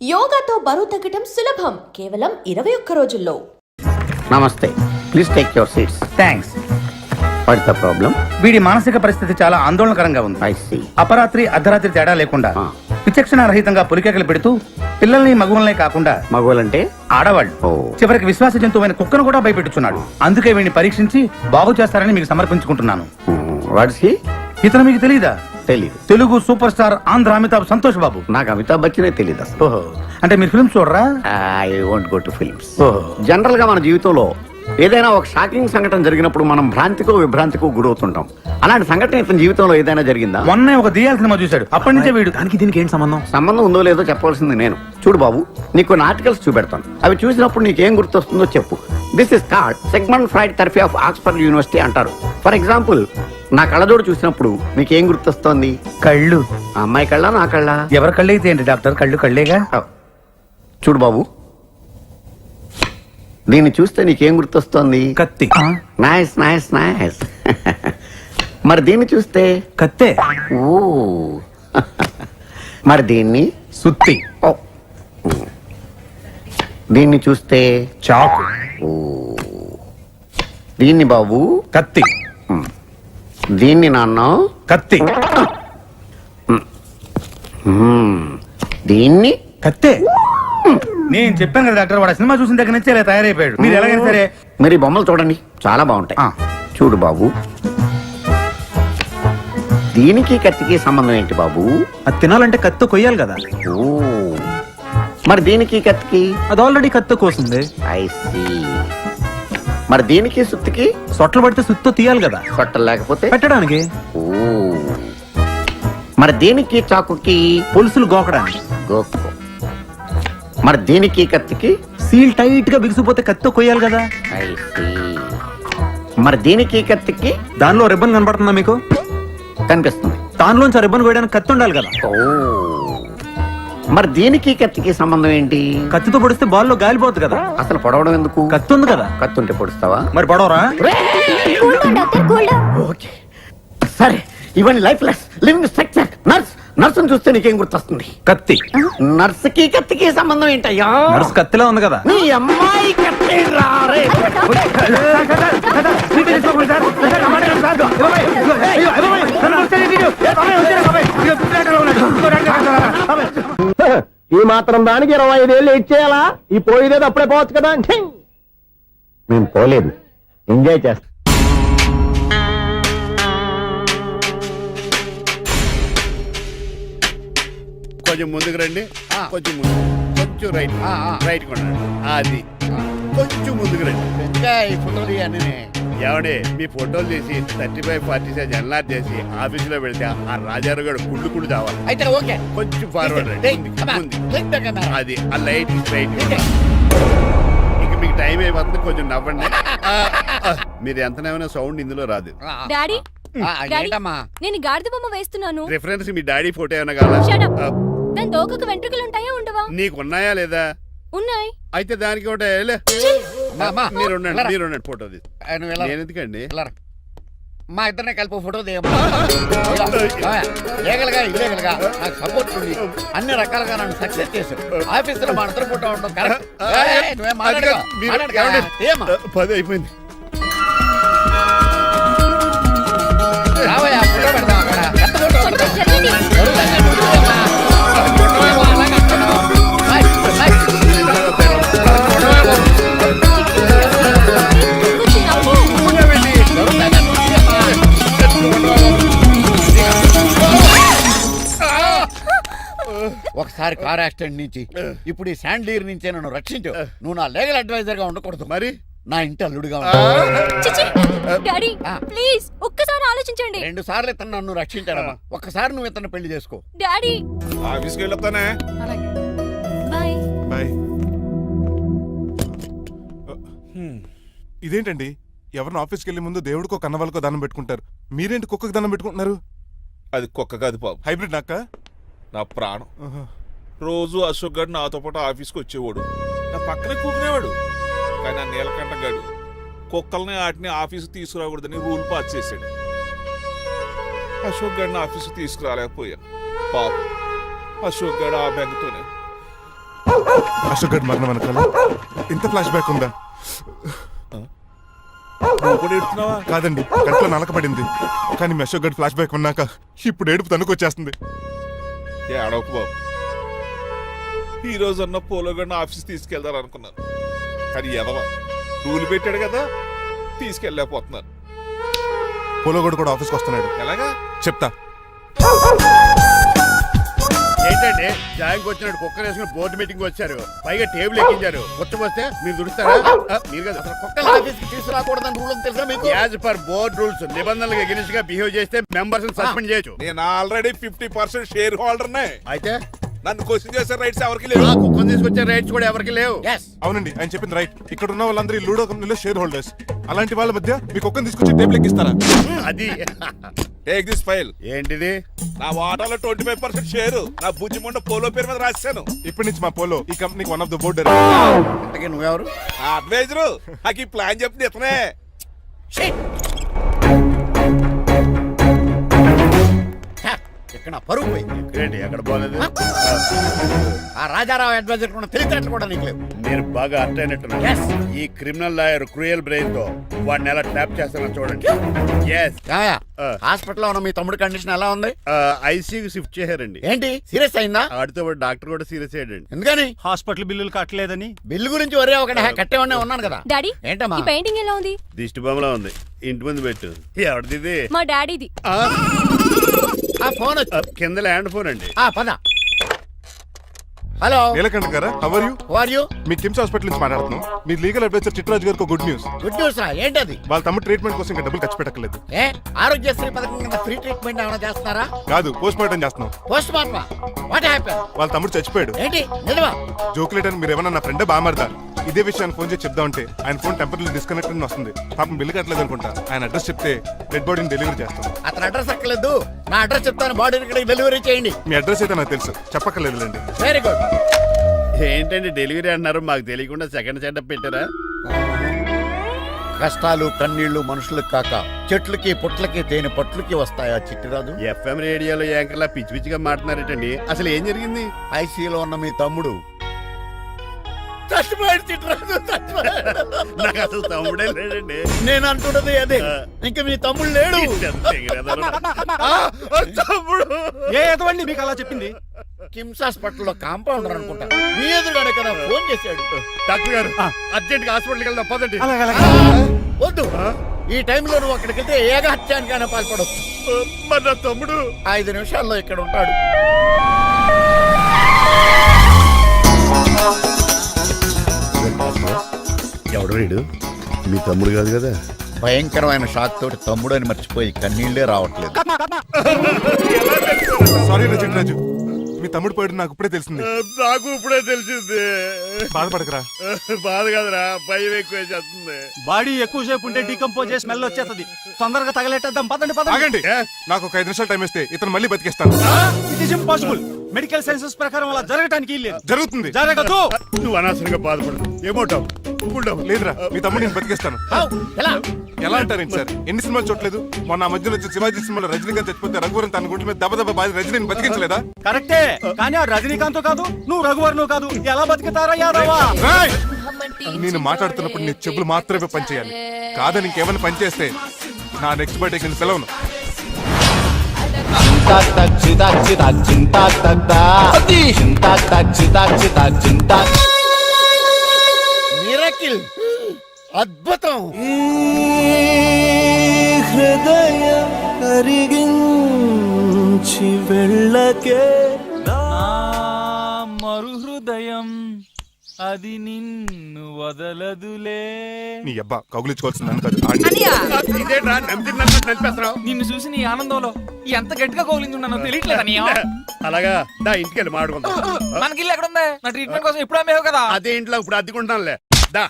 యోగాతో బరువు తగ్గటం సులభం కేవలం 21 రోజుల్లో. నమస్తే, please take your seats. Thanks. What the problem? వీడి మానసిక పరిస్థితి చాలా ఆందోళనకరంగా ఉంది. I see. అపరాత్రి అర్ధరాత్రి తేడా లేకుండా విచక్షణ రహితంగా పులికేకలు పెడుతూ పిల్లల్ని మగువలనే కాకుండా మగవాళ్ళంటే ఆడవాళ్ళు చివరికి విశ్వాస జంతువైన కుక్కను కూడా భయపెట్టుచున్నాడు. అందుకే వీడిని పరీక్షించి బాగు చేస్తారని మీకు సమర్పించుకుంటున్నాను. Watts he? ఇతను మీకు తెలీదా? తెలీదు. Telugu super star Andhra Amitabh Santosh Babu. నాకు అమితాబ్ బచ్చనే తెలీదు అసలు. ఓహో, అంటే మీరు ఫిల్మ్స్ చూడరా? I won't go to films. ఓహో. జనరల్ గా మన జీవితంలో ఏదైనా ఒక షాకింగ్ సంఘటన జరిగినప్పుడు మనం భ్రాంతికో విభ్రాంతికో గురవుతుంటాం. అలాంటి సంఘటన ఇతని జీవితంలో ఏదైనా జరిగిందా? మొన్నే ఒక దియాల సినిమా చూశాడు. అప్పటి నుంచే వీడు దానికి దీనికి ఏంటి సంబంధం? సంబంధం ఉందో లేదో చెప్పవలసింది నేను. చూడు బాబు, నీకు కొన్ని ఆర్టికల్స్ చూపెడతాను. అవి చూసినప్పుడు నీకేం గుర్తొస్తుందో చెప్పు. This is card segment fried therapy of Oxford university అంటారు. ఫర్ ఎగ్జాంపుల్, నా కళ్ళజోడు చూసినప్పుడు నీకేం గుర్తొస్తోంది? కళ్ళు. ఆ అమ్మాయి కళ్ళ, నా కళ్ళ? ఎవరి కళ్ళు అయితే ఏంటి డాక్టర్, కళ్ళు కళ్ళేగా. చూడు బాబు, దీన్ని చూస్తే నీకేం గుర్తొస్తోంది? కత్తి. Nice nice nice. మరి దీన్ని చూస్తే? కత్తే. ఓ. మరి దీన్ని? సుత్తి. ఓ. దీన్ని చూస్తే? చాకు. ఓ. దీన్ని బాబు? కత్తి. దీన్ని నాన్న? కత్తి. దీన్ని? కత్తే. నేను చెప్పాను కదా డాక్టర్, వాడు సినిమా చూసిన దగ్గర నుంచి ఇలా తయారైపోయాడు. మీరు ఎలాగైనా సరే మరి ఈ బొమ్మలు చూడండి, చాలా బాగుంటాయి. చూడు బాబు, దీనికి కత్తికి సంబంధం ఏంటి బాబు? అది తినాలంటే కత్తి కొయ్యాలి కదా. ఓ. మరి దీనికి కత్తికి? అది ఆల్రెడీ కత్తి కోసింది. I see. మరి దీనికి సుత్తికి? సొట్లు పడితే సుత్తో తీయాలి కదా. సొట్టలు లేకపోతే పెట్టడానికి. ఓ. మరి దీనికి చాకుకి? పులుసులు గోకడానికి. గోక్కో. మరి దీనికి కత్తికి? సీల్ టైట్ గా బిగిసిపోతే కత్తి కొయ్యాలి కదా. I see. మరి దీనికి కత్తికి? దానిలో రిబ్బన్ కనబడుతుందా మీకు? కనిపిస్తుంది. దానిలోంచి రిబ్బన్ కొయ్యడానికి కత్తి ఉండాలి కదా. ఓ. మరి దీనికి కత్తికి సంబంధం ఏంటి? కత్తితో పొడిస్తే బాల్లో గాలిపోతుంది కదా. అసలు పొడవడం ఎందుకు? కత్తి ఉంది కదా. కత్తి ఉంటే పొడుస్తావా? మరి పొడవరా? ఓకే, సరే. ఇవన్నీ lifeless living structure. Nurse, నర్సును చూస్తే నీకేం గుర్తొస్తుంది? కత్తి. నర్సుకి కత్తికి సంబంధం ఏంటయ్యా? నర్సు కత్తిలా ఉంది కదా. నీ అమ్మాయి కత్తి రారే. ఈ మాత్రం దానికి 25 ఏళ్ళు ఇచ్చేయాలా? ఈ పోయేదేదో అప్పుడే పోవచ్చు కదా. మేము పోలేదు, ఎంజాయ్ చేస్తాం. కొంచెం ముందుకు రండి, కొంచెం ముందు, కొంచెం రైట్, రైట్ కొనండి. అది కొంచెం ముందుకు రండి. ఈ ఫోటోలు అన్నీ ఏమండి, మీ ఫోటోలు తీసి 35, 40 సైజ్ ఎన్లార్ చేసి ఆఫీసులో పెడితే ఆ రాజారావు గారు కుళ్ళు కుళ్ళు చావాలి. అయితే ఓకే, కొంచెం ఫార్వర్డ్ రండి. అది ఆ లైట్ స్ట్రైట్. ఇక మీకు టైం అయిపోతుంది, కొంచెం నవ్వండి. మీరు ఎంతనేమైనా సౌండ్ ఇందులో రాదు. డాడీ, నేను గాడిద బొమ్మ వేస్తున్నాను. రిఫరెన్స్ మీ డాడీ ఫోటో ఏమైనా కావాలా? దాని దోకకు వెంట్రుకలు ఉంటాయా ఉండవా? నీకున్నాయా లేదా? ఉన్నాయి. అయితే దానికి ఒకటే మీరు ఉండండి, ఫోటో తీసి. నేను ఎందుకండి? మా ఇద్దరిని కలిపి ఫోటో దిగలుగా ఇల్లేగలుగా నాకు సపోర్ట్ ఉంది. అన్ని రకాలుగా నన్ను సక్సెస్ చేశారు. ఆఫీసులో మా ఇద్దరు ఫోటో ఉండడం కరెక్ట్. 10 అయిపోయింది. రావయ్యా, ఫోటో పెడదాం అక్కడ. ఒకసారి కార్ యాక్సిడెంట్ నుంచి, ఇప్పుడు ఈ శాండ్లీర్ నుంచే నన్ను రక్షించు. నువ్వు నా లీగల్ అడ్వైజర్ గా ఉండకూడదు, మరి నా ఇంటి అల్లుడుగా డాడీ ప్లీజ్ ఒక్కసారి ఆలోచించండి. 2 సార్లు ఇతను నన్ను రక్షించాడమ్మా. ఒక్కసారి నువ్వు ఇతను పెళ్లి చేసుకో. డాడీ ఆఫీస్కి వెళ్ళొస్తానే. బాయ్. బాయ్. ఇదేంటండి, ఎవరిని ఆఫీస్కి వెళ్ళే ముందు దేవుడికో కన్నవాళ్ళకో దండం పెట్టుకుంటారు, మీరేంటి కుక్కకు దండం పెట్టుకుంటున్నారు? అది కుక్క కాదు బాబు, హైబ్రిడ్ నాక్క. నా ప్రాణం. రోజు అశోక్ గడు నాతో పాటు ఆఫీస్కి వచ్చేవాడు, నా పక్కనే కూకునేవాడు. కానీ ఆ నీలకంఠ గడు కుక్కల్ని వాటిని ఆఫీసు తీసుకురాకూడదని రూల్ పాస్ చేశాడు. అశోక్ గడిని ఆఫీసు తీసుకురాలేకపోయాను. పాపం అశోక్ గడు ఆ బెంగతోనే అశోక్ గడ్ మరణం వెనకాల ఇంత ఫ్లాష్ బ్యాక్ ఉందా? నువ్వు కూడా ఎడుతున్నావా? కాదండి, కంట్లో నలకబడింది. కానీ మీ అశోక్ గడ్ ఫ్లాష్ బ్యాక్ ఉన్నాక ఇప్పుడు ఏడుపు తనుకొచ్చేస్తుంది. ఏడవకు బాబు. ఈ రోజు అన్న పోలో గడిని ఆఫీస్ తీసుకెళ్తారు అనుకున్నాను, కానీ ఎదవ రూల్ పెట్టాడు కదా, తీసుకెళ్ళలేకపోతున్నాను. పోలోగోడు కూడా ఆఫీస్కి వస్తున్నాడు. ఎలాగా చెప్తా. ఏంటండి జాయింగ్ వచ్చినట్టు కుక్కర్ వేసుకుని బోర్డు మీటింగ్ వచ్చారు, పైగా టేబుల్ ఎక్కించారు. వస్తే మీరు దుడుస్తారా? మీరు కదా అసలు కుక్కలు ఆఫీస్ కి తీసుకురాకూడదని రూల్ తెలుసా మీకు? యాజ్ పర్ బోర్డ్ రూల్స్ నిబంధనలకు ఎగనిస్ట్ గా బిహేవ్ చేస్తే మెంబర్స్ సస్పెండ్ చేయొచ్చు. నేను ఆల్రెడీ 50% షేర్ హోల్డర్నే. అయితే నన్ను క్వశ్చన్ చేసే రైట్స్ ఎవరికి లేవు. ఆ కుక్కను తీసుకొచ్చే రైట్స్ కూడా ఎవరికి లేవు. అవునండి, ఆయన చెప్పింది రైట్. ఇక్కడ ఉన్న వాళ్ళందరూ ఈ లూడో కంపెనీలో షేర్ హోల్డర్స్. అలాంటి వాళ్ళ మధ్య మీ కుక్కను తీసుకొచ్చి టేబుల్ ఎక్కిస్తారా? అది టేక్ దిస్ ఫైల్. ఏంటిది? నా వాటాలో 25% షేరు నా బుజ్జిముండ పోలో పేరు మీద రాశాను. ఇప్పటి నుంచి మా పోలో ఈ కంపెనీకి వన్ ఆఫ్ ద బోర్డ్. ఇంతకీ నువ్వెవరు? అడ్వైజరు. నాకు ఈ ప్లాన్ చెప్పింది ఇతనే. ఇక్కడ నా పరువు పోయింది. ఏంటి ఎక్కడ పోలేదు? ఆ రాజారావు అడ్వైజర్ కూడా తెలియటట్లు కూడా నీకు లేవు. మీరు బాగా అర్థ అయినట్టున్నారు. ఈ క్రిమినల్ లాయర్ క్రూయల్ బ్రెయిన్ తో వాడిని ఎలా ట్యాప్ చేస్తానో చూడండి. హాస్పిటల్లో ఉన్న మీ తమ్ముడి కండిషన్ ఎలా ఉంది? ఐసీయూకి షిఫ్ట్ చేశారండి. ఏంటి సీరియస్ అయిందా? ఆడితో పాటు డాక్టర్ కూడా సీరియస్ అయ్యాడండి. ఎందుకని? హాస్పిటల్ బిల్లులు కట్టలేదని. బిల్లు గురించి ఒరే ఒకటి కట్టేవాడినే ఉన్నాను కదా. డాడీ ఏంటమ్మా? ఈ పెయింటింగ్ ఎలా ఉంది? దిష్టి బొమ్మలా ఉంది. ఇంటి ముందు పెట్టు. ఎవరిది? మా డాడీది. ఆ ఫోన్ వచ్చి కింద ల్యాండ్ ఫోన్ అండి. పద. హలో, నీలకంఠ గారా, how are you? Who are you? మీ కిమ్స్ హాస్పిటల్ నుంచి మాట్లాడుతున్నాం. మీ లీగల్ అడ్వైజర్ చిట్రాజు గారికి గుడ్ న్యూస్. గుడ్ న్యూస్ రా. ఏంటది? వాళ్ళ తమ్ముడు ట్రీట్మెంట్ కోసం ఇంకా డబ్బులు ఖర్చు పెట్టకలేదు. ఏ ఆరోగ్యశ్రీ పథకం కింద ఫ్రీ ట్రీట్మెంట్ ఏమైనా చేస్తున్నారా? కాదు, పోస్ట్ మార్టం చేస్తున్నాం. పోస్ట్ మార్టమా? What happen? వాళ్ళ తమ్ముడు చచ్చిపోయాడు. ఏంటి నిజమా? జోకులేటని మీరు ఏమన్నా నా ఫ్రెండ్ బామర్దా? ఇదే విషయాన్ని ఫోన్ చేసి చెప్దామంటే ఆయన ఫోన్ టెంపరీ డిస్కనెక్ట్ అని వస్తుంది. పాపం బిల్లు కట్టలేదు అనుకుంటా. ఆయన అడ్రస్ చెప్తే డెడ్ బాడీని డెలివరీ చేస్తాం. అతను అడ్రస్ అక్కర్లేదు, నా అడ్రస్ చెప్తాను, బాడీని ఇక్కడికి డెలివరీ చేయండి. మీ అడ్రస్ అయితే నాకు తెలుసు, చెప్పక్కర్లేదులేండి. Very good. ఏంటండి డెలివరీ అన్నారు, మాకు తెలియకుండా సెకండ్ సెటప్ పెట్టారా? కష్టాలు కన్నీళ్లు మనుషులకు కాక చెట్లకి పుట్లకి తేనె పట్లకి వస్తాయా చిట్టిరాజు? ఎఫ్ఎం రేడియోలో యాంకర్లా పిచ్చి పిచ్చిగా మాట్లాడారటండి. అసలు ఏం జరిగింది? ఐసీయూలో ఉన్న మీ తమ్ముడు చచ్చిపోయాడు. చిట్టిరాజు చచ్చిపోయాడు. నాకు అసలు తమ్ముడే లేడండి. నేను అంటున్నది అదే. ఇంకా మీ తమ్ముడు లేడు. తమ్ముడు ఏ ఎదవండి మీకు అలా చెప్పింది? కిమ్స్ హాస్పిటల్లో కాంపౌండర్ అనుకుంటా. మీ ఎదురుగానే కదా ఫోన్ చేశాడు. డాక్టర్ గారు అర్జెంట్ గా హాస్పిటల్కి వెళ్దాం పదండి. వద్దు, ఈ టైంలో నువ్వు అక్కడికి వెళ్తే ఏకహత్యానికైనా పాల్పడవచ్చు. మరి నా తమ్ముడు 5 నిమిషాల్లో ఇక్కడ ఉంటాడు. ఎవడు రీడు? మీ తమ్ముడు కాదు కదా? భయంకరమైన షాక్ తోటి తమ్ముడు అని మర్చిపోయి కన్నీళ్లే రావట్లేదు. సారీ రా చిట్రాజు, మీ తమ్ముడు పోయాడు నాకు ఇప్పుడే తెలిసింది. నాకు ఇప్పుడే తెలిసింది. బాధపడకరా. బాధ కదరా, భయం ఎక్కువ చేస్తుంది. బాడీ ఎక్కువసేపు ఉంటే డీకంపోజ్ చేసి స్మెల్ వచ్చేస్తుంది. తొందరగా తగలెట్టేద్దాం. పదండి పదండి. ఆగండి, నాకు ఒక 5 నిమిషాలు టైం ఇస్తే ఇతను మళ్ళీ బతికేస్తాను. It is impossible. Medical sciences ప్రకారం అలా జరగటానికి లేదు. జరుగుతుంది. జరగదు. నువ్వు అనవసరంగా బాధపడు. ఏమోటావు? లేదురా, మీ తమ్ముడు నేను బతికేస్తాను. ఎలా? ఎలా అంటారేంటి సార్? ఎన్ని సినిమాలు చూడలేదు? మొన్న ఆ మధ్యలో వచ్చి శివాజీ సినిమాలో రజనీకాంత్ చచ్చిపోతే రఘువరన్ తన గుండె మీద దెబ్బ బాధ రజనీని బతికించలేదా? కరెక్టే, కానీ ఆ రజనీకాంత్ కాదు, నువ్వు రఘువర్ను కాదు. ఎలా బతుకుతారా యాదవా? రాయ్! నేను మాట్లాడుతున్నప్పుడు నీ చెప్పులు మాత్రమే పనిచేయాలి. కాదని ఇంకేమైనా పనిచేస్తే నా నెక్స్ట్ బర్త్డేకి నేను పిలవను. మిరకిల్, అద్భుతం. హృదయం కరిగించి వెళ్ళకే మరు హృదయం అది నిన్ను వదలదులే. నీ అబ్బా కౌగులించుకోవాల్సిందని కాదు. ఇదేంట్రా నమ్మినట్టు నడిపేస్తున్నావు? నిన్ను చూసి నీ ఆనందంలో ఎంత గట్టిగా కౌగిలించున్నానో తెలియట్లేదా? అలాగా దా ఇంటికి వెళ్ళి మాడుకుందాం. మనకి ఇల్లు ఎక్కడుంది? నా ట్రీట్మెంట్ కోసం ఎప్పుడు అమ్మేవు కదా. అదే ఇంట్లో ఇప్పుడు అద్దెకుంటానులే. దా.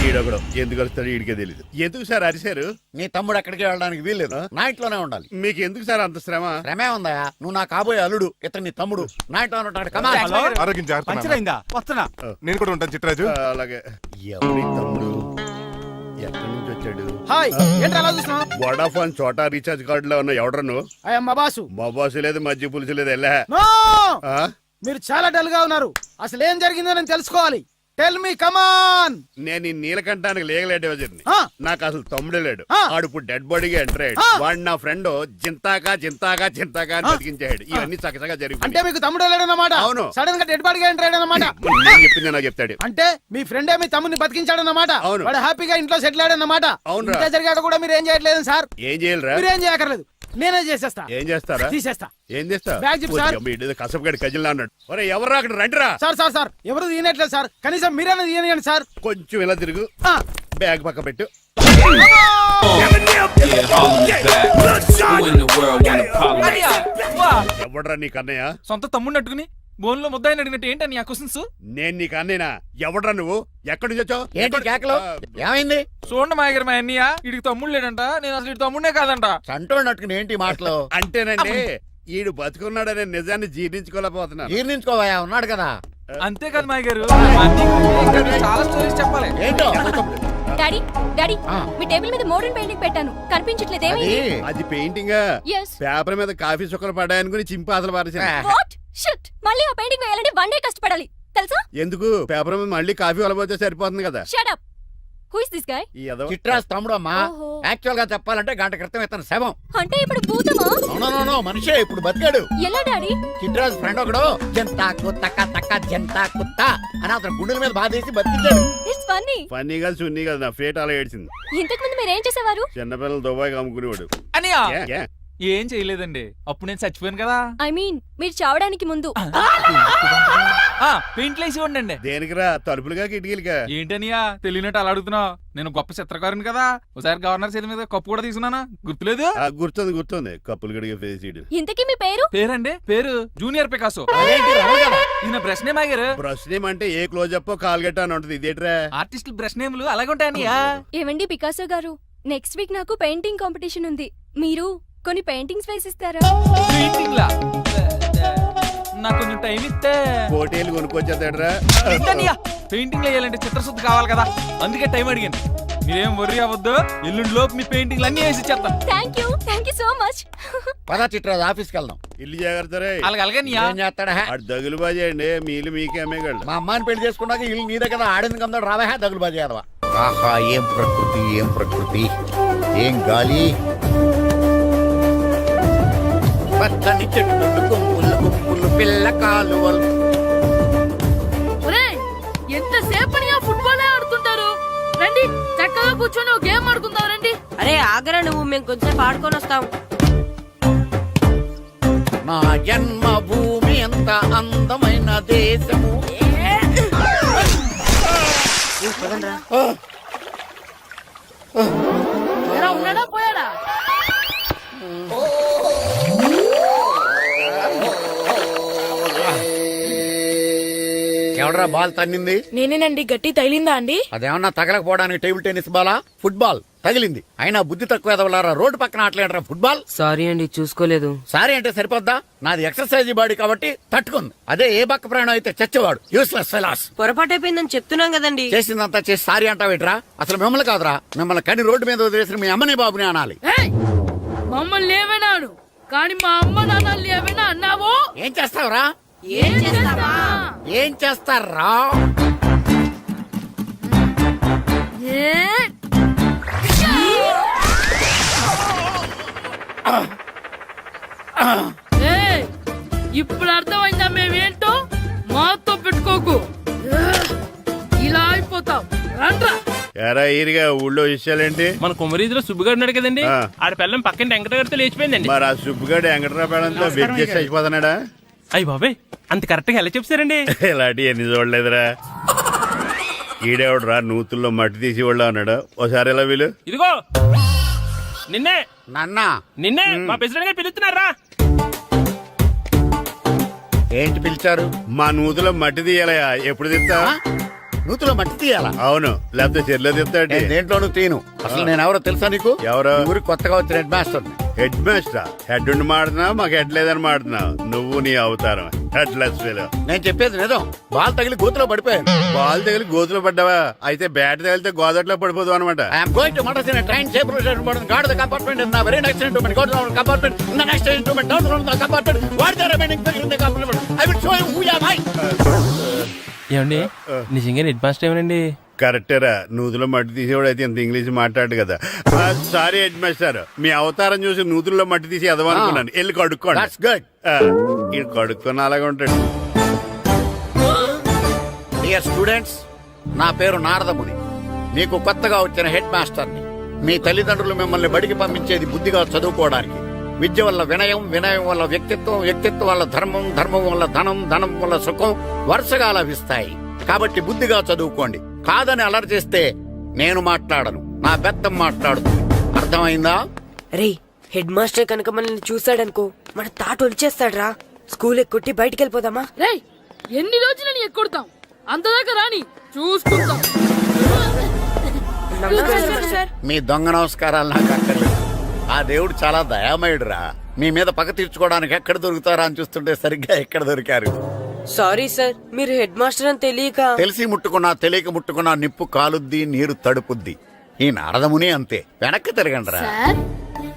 ఈడొకడు ఎందుకు వస్తాడు ఈడికే తెలీదు. ఎందుకు సార్ అరిశారు? నీ తమ్ముడు ఎక్కడికి వెళ్ళడానికి వీల్లేదు, నా ఇంట్లోనే ఉండాలి. మీకు ఎందుకు సార్ అంత శ్రమ? శ్రమే ఉందా? నువ్వు నా కాబోయే అల్లుడు, ఇతను నీ తమ్ముడు, నా ఇంట్లోనే ఉంటాడు. కమా. ఆరోగ్యం జాగ్రత్త. పంచరైందా? వస్తున్నా. నేను కూడా ఉంటాను చిట్రాజు. అలాగే. ఎవరి తమ్ముడు? ఎక్కడి నుంచి వచ్చాడు? హాయ్, ఏంటి అలా చూస్తున్నా? వడాఫోన్ చోటా రీఛార్జ్ కార్డు లో ఉన్న ఎవడను? మా బాసు. మా బాసు లేదు, మజ్జి పులుసు లేదు. వెళ్ళా. నో! మీరు చాలా డల్ గా ఉన్నారు. అసలు ఏం జరిగిందో నేను తెలుసుకోవాలి. టెల్ మీ కమాన్. నేను ఈ నీలకంఠానికి లీగలేట్ వజర్ని. ఆ. నాకు అసలు తమ్ముడే లేడు. ఆ. ఆడు ఇప్పుడు డెడ్ బాడీగా ఎంటర్ అయ్యాడు. ఆ. వాడు నా ఫ్రెండ్ జింతాకా అని బతికించాడు. ఇవన్నీ చక్కగా అంటే జరిగిపోయి మీకు తమ్ముడు వెళ్ళాడన్నమాట. అవును. సడన్ గా డెడ్ బాడీగా ఎంటర్ అయ్యాడన్నమాట. నేను చెప్పింది నాకు చెప్తాడు. అంటే మీ ఫ్రెండే మీ తమ్ముని బతికించాడన్నమాట. అవును. వాడు హ్యాపీగా ఇంట్లో సెటిల్ అయ్యాడన్నమాట. అవునురా. ఇంత జరిగాక కూడా మీరు ఏం చేయట్లేదు సార్. ఏం చేయాలిరా? మీరేం చేయక్కర్లేదు, నేనే చేసేస్తా. ఏం చేస్తారా? తీసేస్తా. ఏం చేస్తా? బ్యాగ్ చెప్పు సార్. కసపగడి కజిల్లా అన్నాడు. ఒరే ఎవరు అక్కడ రండిరా. సార్ సార్ సార్ ఎవరు తీయనట్లేదు సార్. కనీసం మీరైనా తీయనియండి సార్. కొంచెం ఇలా తిరుగు. ఆ. బ్యాగ్ పక్క పెట్టు. ఎవడరా నీకు అన్నయ్య? సొంత తమ్ముడిని అట్టుకుని బోన్లో ముద్దాయిని అడిగినట్టు ఏంటని ఆ క్వశ్చన్స్? నేను నీకు అన్నయ్యనా? ఎవడరా నువ్వు? ఎక్కడి నుంచి వచ్చావు? ఏంటి కేకలు? ఏమైంది? చూడండి మా దగ్గర మా అన్నయ్య ఇడికి తమ్ముడు లేడంట. నేను అసలు ఇటు తమ్ముడే కాదంట. సంటోడు నట్టుకుని ఏంటి మాటలు? అంటేనండి ఈడు బతుకున్నాడనే నిజాన్ని జీర్ణించుకోలేకపోతున్నాను. జీర్ణించుకోవా, ఉన్నాడు కదా. అంతేకాదు మా గారు, మా అన్నయ్యకి చాలా స్టోరీస్ చెప్పాలి. ఏంటో డాడీ డాడీ ఆ. మీ టేబుల్ మీద మోడర్న్ పెయింటింగ్ పెట్టాను, కనిపించట్లేదు. అది ఏమైంది? అది పెయింటింగ్. Yes. పేపర్ మీద కాఫీ చుక్కలు పడ్డాయనుకుని చింపి అసలు పారేసాను. వాట్ షిట్, మళ్ళీ ఆ పెయింటింగ్ వేయాలంటే 1 డే కష్టపడాలి తెలుసా? ఎందుకు? పేపర్ మీద మళ్ళీ కాఫీ వలపోతే సరిపోతుంది కదా. Shut up. Who is this guy? ఈ ఎదవ. చిట్రాజ్ తమ్ముడు అమ్మా. ఓహో. యాక్చువల్ గా చెప్పాలంటే గంట క్రితం ఇతను శవం. అంటే ఇప్పుడు భూతమా? అవునో మనిషే ఇప్పుడు బతికాడు. ఎలా డాడీ? చిట్రాజ్ ఫ్రెండ్ ఒకడు జంతా కుత్త తక్క జంతా కుత్త అని అతను గుండెల మీద బాధేసి బతికించాడు. It's funny. ఫన్నీగా సున్నీ కదా, నా ఫేట్ అలా ఏడ్చింది. ఇంతకు ముందు మీరు ఏం చేసేవారు? చిన్నపిల్లలు దుబాయ్ అమ్ముకునేవాడు. అన్నయ్య ఏ, ఏ? ఏం చేయలేదండి, అప్పుడు నేను చచ్చిపోయాను కదా. ఐ మీన్ మీరు చావడానికి ముందు. పెయింట్లు వేసి ఉండండి. దేనికిరా? తలుపులుగా కిటికీలుగా? ఏంటనియా తెలియనట్టు అలా అడుగుతున్నావు? నేను గొప్ప చిత్రకారుని కదా. ఒకసారి గవర్నర్ చేతి మీద కప్పు కూడా తీసుకున్నానా, గుర్తులేదు? గుర్తుంది కప్పులు గడిగే ఫేస్ చేయడం. ఇంతకీ మీ పేరు? పేరండి పేరు జూనియర్ పికాసో. అదేంటి రమణ గారు? ఈయన బ్రష్ నేమ్ ఆగారు. బ్రష్ నేమ్ అంటే ఏ క్లోజప్ కాల్గట్ట అని ఉంటది. ఇదేట్రా? ఆర్టిస్టులు బ్రష్ నేమ్లు అలాగే ఉంటాయనియా. ఏమండి పికాసో గారు, నెక్స్ట్ వీక్ నాకు పెయింటింగ్ కాంపిటీషన్ ఉంది. మీరు కొన్ని పెయింటింగ్స్ వేసిస్తారా? పెయింటింగ్ లా నాకు కొంచెం టైం ఇస్తే. పోటీలు కొనుక్కొచ్చేదేట్రా? పెయింటింగ్ వేయాలంటే చిత్రశుద్ధి కావాలి కదా, అందుకే టైం అడిగాను. మీరేం వర్రీ అవ్వద్దు, ఎల్లుండి లోపు మీ పెయింటింగ్లు అన్ని వేసి ఇచ్చేస్తాను. Thank you so much. పద చిట్రాజ్ ఆఫీస్కి వెళ్దాం. ఇల్లు జాగ్రత్త రే. అలాగే ఏం చేస్తాడా? అటు దగులు బాజేయండి, మీలు మీకే అమ్మేగాళ్ళు. మా అమ్మాయిని పెళ్లి చేసుకున్నాక ఇల్లు నీదే కదా, ఆడింది కదా, రావా దగులు బాజీ అదవా. ఆహా, ఏం ప్రకృతి, ఏం గాలి. పచ్చని చెట్లు, గుంపులు పిల్ల కాలువలు. ఎంతసేపని ఆ ఫుట్బాల్ ఆడుతుంటారు? రండి చక్కగా కూర్చొని ఒక గేమ్ ఆడుకుందాం రండి. అరే ఆగరా నువ్వు, మేము కొంచెం ఆడుకొని వస్తాం. నా జన్మభూమి ఎంత అందమైన దేశము. ఉన్నాడా పోయాడా? ఎవడరా బాల్ తన్నింది? నేనేనండి. గట్టి తగిలిందా అండి? అదేమన్నా తగలకపోవడానికి టేబుల్ టెన్నిస్ బాలా, ఫుట్బాల్ తగిలింది. అయినా బుద్ధి తక్కువ ఎదవలారా, రోడ్డు పక్కన ఆటలేడరా ఫుట్బాల్. సారీ అండి, చూసుకోలేదు. సారీ అంటే సరిపోద్దా? నాది ఎక్సర్సైజ్ బాడీ కాబట్టి తట్టుకుంది. అదే ఏ బక్క ప్రాణం అయితే చచ్చేవాడు. Useless fellas. పొరపాటు అయిపోయిందని చెప్తున్నాం కదండి. చేసిందంతా చేసి సారీ అంటావేట్రా? అసలు మిమ్మల్ని కాదురా, మిమ్మల్ని కని రోడ్డు మీద వదిలేసిన మీ అమ్మని బాబుని అనాలి. మమ్మల్ని లేవనాడు కానీ మా అమ్మ నాన్న లేవనా అన్నావు. ఏం చేస్తావురా? ఏం చేస్తారా? ఇప్పుడు అర్థమైందా మేమేంటో? మాతో పెట్టుకోకు, ఇలా అయిపోతావు. రండ్రా. ఎరా ఈరిగా ఊళ్ళో విషయాలేంటి? మన కుమరీధిలో సుబ్బుగాడు ఉన్నాడు కదండి, ఆ. ఆడ పిల్లం పక్కన వెంకటగారితో లేచిపోయిందండి. మరి ఆ సుబ్బుగాడు వెంకటరాపేడంతో వెయిట్ చేసి అయిపోతున్నాడా? అయ్యి బాబాయ్, అంత కరెక్ట్ గా ఎలా చెప్తారండి? ఇలాంటి ఎన్ని చూడలేదురా. ఈడేవడరా నూతుల్లో మట్టి తీసి వాళ్ళు అన్నాడు. ఓసారి ఎలా వీలు? ఇదిగో నిన్నే నాన్న మా ప్రెసిడెంట్ గారు పిలుస్తున్నారా? ఏంటి పిలిచారు? మా నూతులో మట్టి తీయాలయా? ఎప్పుడు తీస్తా? నూతిలో మట్టి తీయాలా? అవును, లేకపోతే చెర్లో తిస్తాడు. నేను దేంట్లోనూ తీను. అసలు నేను ఎవరో తెలుసా నీకు? ఎవరు? ఈ ఊరికి కొత్తగా వచ్చిన head master. Head master? Head ఉండి మాడుతున్నావు, మాకు హెడ్ లేదని మాడుతున్నావు. నువ్వు నీ అవతారం హెడ్ లెస్ ఫెలో. నేను చెప్పేది నిజం. బాల్ తగిలి గోతులో పడిపోయాను. బాల్ తగిలి గోతులో పడ్డావా? అయితే బ్యాట్ తగిలితే గోదట్లో పడిపోదు అనమాట. I'm going to Madras in train safe station guard the compartment in the very next instrument go to compartment in the next instrument down from the compartment what the remaining thing in the compartment I will show you who you are. ఏమండి నిజంగా head master ఏమనండి? కరెక్టరా, నూతులో మట్టి తీసేవాడు అయితే ఇంత English మాట్లాడు కదా. Sorry head master, మీ అవతారం చూసి నూతుల్లో మట్టి తీసి ఎదవనుకున్నాను. వెళ్ళి కడుక్కోండి. That's good. ఇది కడుక్కొని అలాగే ఉంటాడు. డియర్ స్టూడెంట్స్, నా పేరు నారదముని. మీకు కొత్తగా వచ్చిన హెడ్ మాస్టర్ని. మీ తల్లిదండ్రులు మిమ్మల్ని బడికి పంపించేది బుద్ధిగా చదువుకోవడానికి. విద్య వల్ల వినయం, వినయం వల్ల వ్యక్తిత్వం, వ్యక్తిత్వం వల్ల ధర్మం, ధర్మం వల్ల ధనం, ధనం వల్ల సుఖం వరుసగా లభిస్తాయి. కాబట్టి బుద్ధిగా చదువుకోండి. కాదని అలర్ చేస్తే నేను మాట్లాడను, నా బెత్తం మాట్లాడుతుంది. అర్థమైందా? రే, హెడ్ మాస్టర్ కనుక మనల్ని చూసాడనుకో మన తాట వచ్చేస్తాడ్రా. స్కూల్ ఎక్కొట్టి బయటికి వెళ్ళిపోదామా? రేయ్, ఎన్ని రోజులని ఎక్కొడతాం? అంతదాకా రాని చూసుకుంటాం. మీ దొంగ నమస్కారాలు నాకు అక్కర్లేదు. ఆ దేవుడు చాలా దయామయుడురా. మీ మీద పగ తీర్చుకోవడానికి ఎక్కడ దొరుకుతారా అని చూస్తుంటే సరిగ్గా ఎక్కడ దొరికారు. సారీ సార్, మీరు హెడ్ మాస్టర్ అని తెలియక. తెలిసి ముట్టుకున్నా తెలియక ముట్టుకున్నా నిప్పు కాలుద్ది, నీరు తడుపుద్ది. ఈ నారదముని అంతే. వెనక్కి తిరగండిరా. సార్,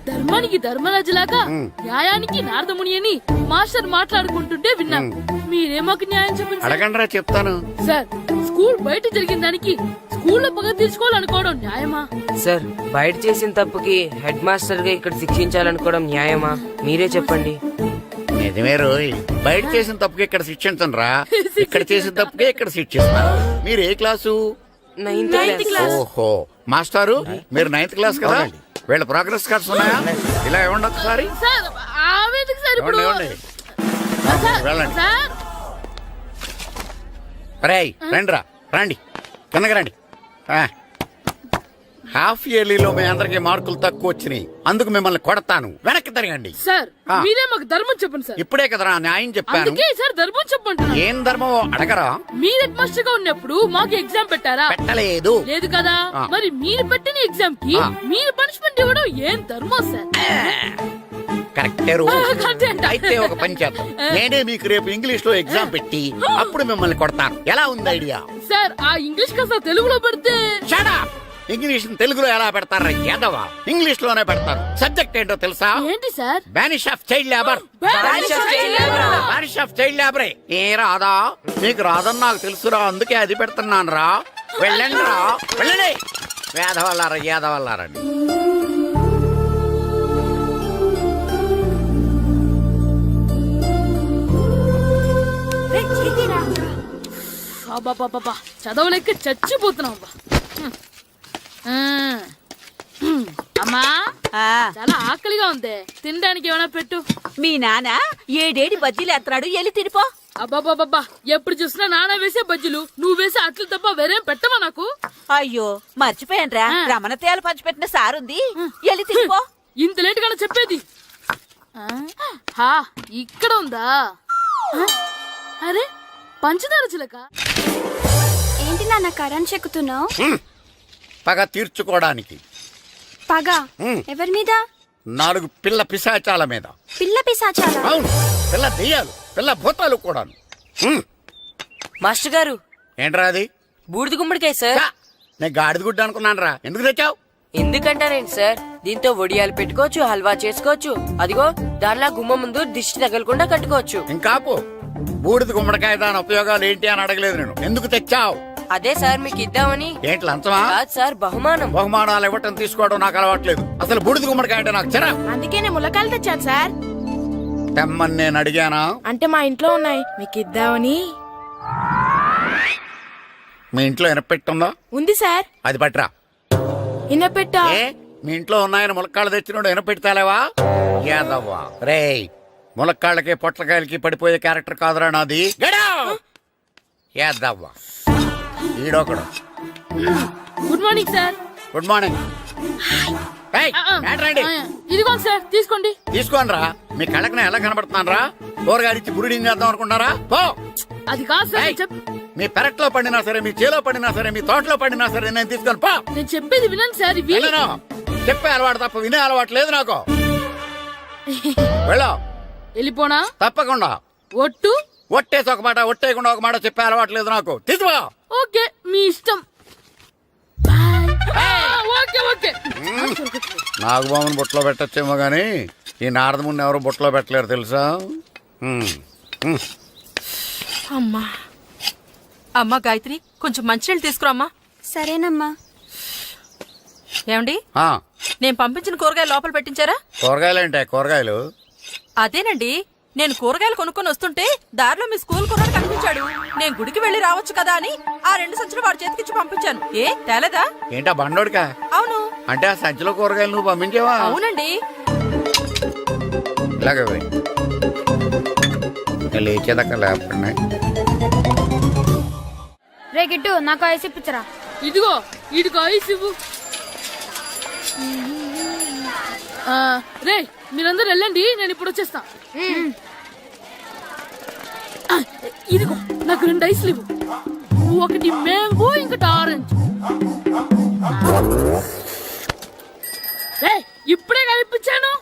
ధర్మానికి ధర్మరాజులాగా న్యాయానికి నారదముని అని మాస్టర్ మాట్లాడుకుంటుంటే విన్నాం. మీరే మాకు న్యాయం చెప్పండి సార్. అడగండిరా, చెప్తాను. సార్, స్కూల్ బయట జరిగిన దానికి స్కూల్లో పగ తీర్చుకోవాలనుకోవడం న్యాయమా? సార్, బయట చేసిన తప్పుకి హెడ్ మాస్టర్ గా ఇక్కడ శిక్షించాలనుకోవడం న్యాయమా? మీరే చెప్పండి. నిజమే రోయ్, బయట చేసిన తప్పుకి ఇక్కడ శిక్షించను రా. ఇక్కడ చేసిన తప్పుకే ఇక్కడ శిక్షిస్తాను. మీరు ఏ క్లాసు? 9th class. ఓహో, మాస్టారు మీరు 9th క్లాస్ కదా? వీళ్ళ ప్రోగ్రెస్ కార్డ్స్ ఉన్నాయా? ఇలా ఇవ్వండి ఒకసారి. సార్, ఆవేదకు సార్ ఇప్పుడు. ఇవ్వండి, వెళ్ళండి. సార్, రేయ్ రండిరా, రండి కిందకి రండి. హాఫ్ ఇయర్లీలో మీ అందరికి మార్కులు తక్కువ వచ్చినాయి. అందుకు మిమ్మల్ని కొడతాను. వెనక్కి తిరగండి. సార్, మీరే మాకు ధర్మం చెప్పండి సార్. ఇప్పుడే కదరా న్యాయం చెప్పాను. అందుకే సార్ ధర్మం చెప్పంటున్నా. ఏం ధర్మమో అడగరా? మీరు హెడ్ మాస్టర్ గా ఉన్నప్పుడు మాకు ఎగ్జామ్ పెట్టారా? పెట్టలేదు. లేదు కదా. మరి మీరు పెట్టిన ఎగ్జామ్ కి మీరు పనిష్మెంట్ ఇవ్వడం ఏం ధర్మం సార్? కరెక్టే రో. అయితే ఒక పని చేద్దాం. నేనే మీకు రేపు ఇంగ్లీష్ లో ఎగ్జామ్ పెట్టి అప్పుడు మిమ్మల్ని కొడతాను. ఎలా ఉంది ఐడియా? సార్, ఆ ఇంగ్లీష్ కాస్త తెలుగులో పెడితే. Shut up. ఇంగ్లీష్ తెలుగులో ఎలా పెడతారా యాదవా? ఇంగ్లీష్ లోనే పెడతారు. సబ్జెక్ట్ ఏంటో తెలుసా? ఏంటి sir? Banish of child labour. Banish of child లేబరే. ఏ రాదా? నీకు రాదని నాకు తెలుసురా, అందుకే అది పెడుతున్నాను రా. వెళ్ళండి రా, వెళ్ళండి. వేదవల్లారా, యాదవల్లారండి. అబ్బా, చదవలేక చచ్చిపోతున్నాం. అమ్మా, చాలా ఆకలిగా ఉంది. తినడానికి ఏమైనా పెట్టు. మీ నాన్న ఏడేడి బజ్జీలు ఎత్తాడు, ఎల్లి తినిపో. అబ్బాబాబా, ఎప్పుడు చూసినా నాన్న వేసే బజ్జీలు, నువ్వు వేసే అట్లు తప్ప వేరేం పెట్టవా నాకు? అయ్యో మర్చిపోయానురా, రమణ తేలు పంచిపెట్టిన సారుంది, ఎల్లి తినిపో. ఇంత లేట్ గా చెప్పేది. ఇక్కడ ఉందా? అరే, పంచదార చిలక. ఏంటి నాన్న కరెంట్ చెక్కుతున్నావు? పగ తీర్చుకోవడానికి. పగ ఎవరి మీద? 4 పిల్ల పిశాచాల మీద. పిల్ల పిశాచాలా? అవును, పిల్ల దెయ్యాలు, పిల్ల భూతాలు కూడా. మాస్టర్ గారు, ఏంట్రా అది? బూడిద గుమ్మడికాయ సార్. నేను గాడిద గుడ్డ అనుకున్నాను రా. ఎందుకు తెచ్చావు? ఎందుకంటారేంటి సార్, దీంతో వడియాలు పెట్టుకోవచ్చు, హల్వా చేసుకోవచ్చు. అదిగో దానిలా గుమ్మ ముందు దిష్టి తగలకుండా కట్టుకోవచ్చు. ఇంకాపు, బూడిద గుమ్మడికాయ దాని ఉపయోగాలు ఏంటి అని అడగలేదు నేను. ఎందుకు తెచ్చావు? అదే సార్ మీకు ఇద్దామని. ఏంటి లంచమా? కాదు సార్, బహుమానం. బహుమానాలు ఇవ్వటం తీసుకోవడం నాకు అలవాట్లేదు. అసలు బూడిద గుమ్మడికాయ అంటే నాకు చిరా. అందుకే నేను ములకాయలు తెచ్చాను సార్. తెమ్మని నేను అడిగానా? అంటే మా ఇంట్లో ఉన్నాయి, మీకు ఇద్దామని. మీ ఇంట్లో ఎనపెట్టుందా? ఉంది సార్. అది పట్రా. ఇన్నపెట్టా? మీ ఇంట్లో ఉన్నాయని ములక్కాళ్ళు తెచ్చినోడు ఎనపెడతాలేవా? యాదవ్వా రేయ్, ములక్కాళ్ళకి పొట్లకాయలకి పడిపోయే క్యారెక్టర్ కాదురా నాది. యాదవ్వా ఈడొకడు. Good morning sir. Good morning. ఇదిగోండి సార్, తీసుకోండి. తీసుకోనరా, మీ కళ్ళకి ఎలా కనబడుతున్నాను రా? కూరగాయలిచ్చి బురిడింగ్ చేద్దాం అనుకుంటారా? పో. అది కాదు సార్ నేను మీ పెరట్లో పండినా సరే, మీ చేలో పండినా సరే, మీ తోటలో పండినా సరే నేను తీసుకొని పో. నేను చెప్పేది వినండి సార్. ఇవి వెళ్ళను. చెప్పే అలవాటు తప్ప వినే అలవాటు లేదు నాకు. వెళ్ళా వెళ్ళిపోనా? తప్పకుండా. ఒట్టు ఒట్టేసి ఒక మాట, ఒట్టేయకుండా ఒక మాట చెప్పే అలవాటు లేదు నాకు. తీసుకో. ఓకే, మీ ఇష్టం. Okay okay. నాగబాబుని బుట్టలో పెట్టచ్చేమో గాని ఈ నారదముని ఎవరు బుట్టలో పెట్టలేరు తెలుసా? అమ్మా అమ్మా గాయత్రి, కొంచెం మంచినీళ్ళు తీసుకురామ్మా. సరేనమ్మా. ఏమండి, ఆ, నేను పంపించిన కూరగాయలు లోపల పెట్టించారా? కూరగాయలేంటే కూరగాయలు? అదేనండి, నేను కూరగాయలు కొనుక్కొని వస్తుంటే దారిలో మీ స్కూల్ కుర్రాడు కనిపించాడు. నేను గుడికి వెళ్లి రావచ్చు కదా అని ఆ 2 సంచులు వాడి చేతికిచ్చి పంపించాను. ఏ తేలేదా? ఏంటా బండోడికా? అవును. అంటే ఆ సంచిలో కూరగాయలు నువ్వు పంపించావా? అవునండి. ఇలాగే పోయి. లేచేదాకా లేకుండా రే గిట్టు, నాకు ఐస్ ఇప్పించరా. ఇదిగో ఇదిగో ఐస్ ఇవ్వు. రే మీరందరూ వెళ్ళండి, నేను ఇప్పుడు వచ్చేస్తా. ఇదిగో నాకు 2 ఐస్లు ఇవ్వు. ఒకటి మ్యాంగో, ఇంకటి ఆరెంజ్. ఇప్పుడే కనిపించాను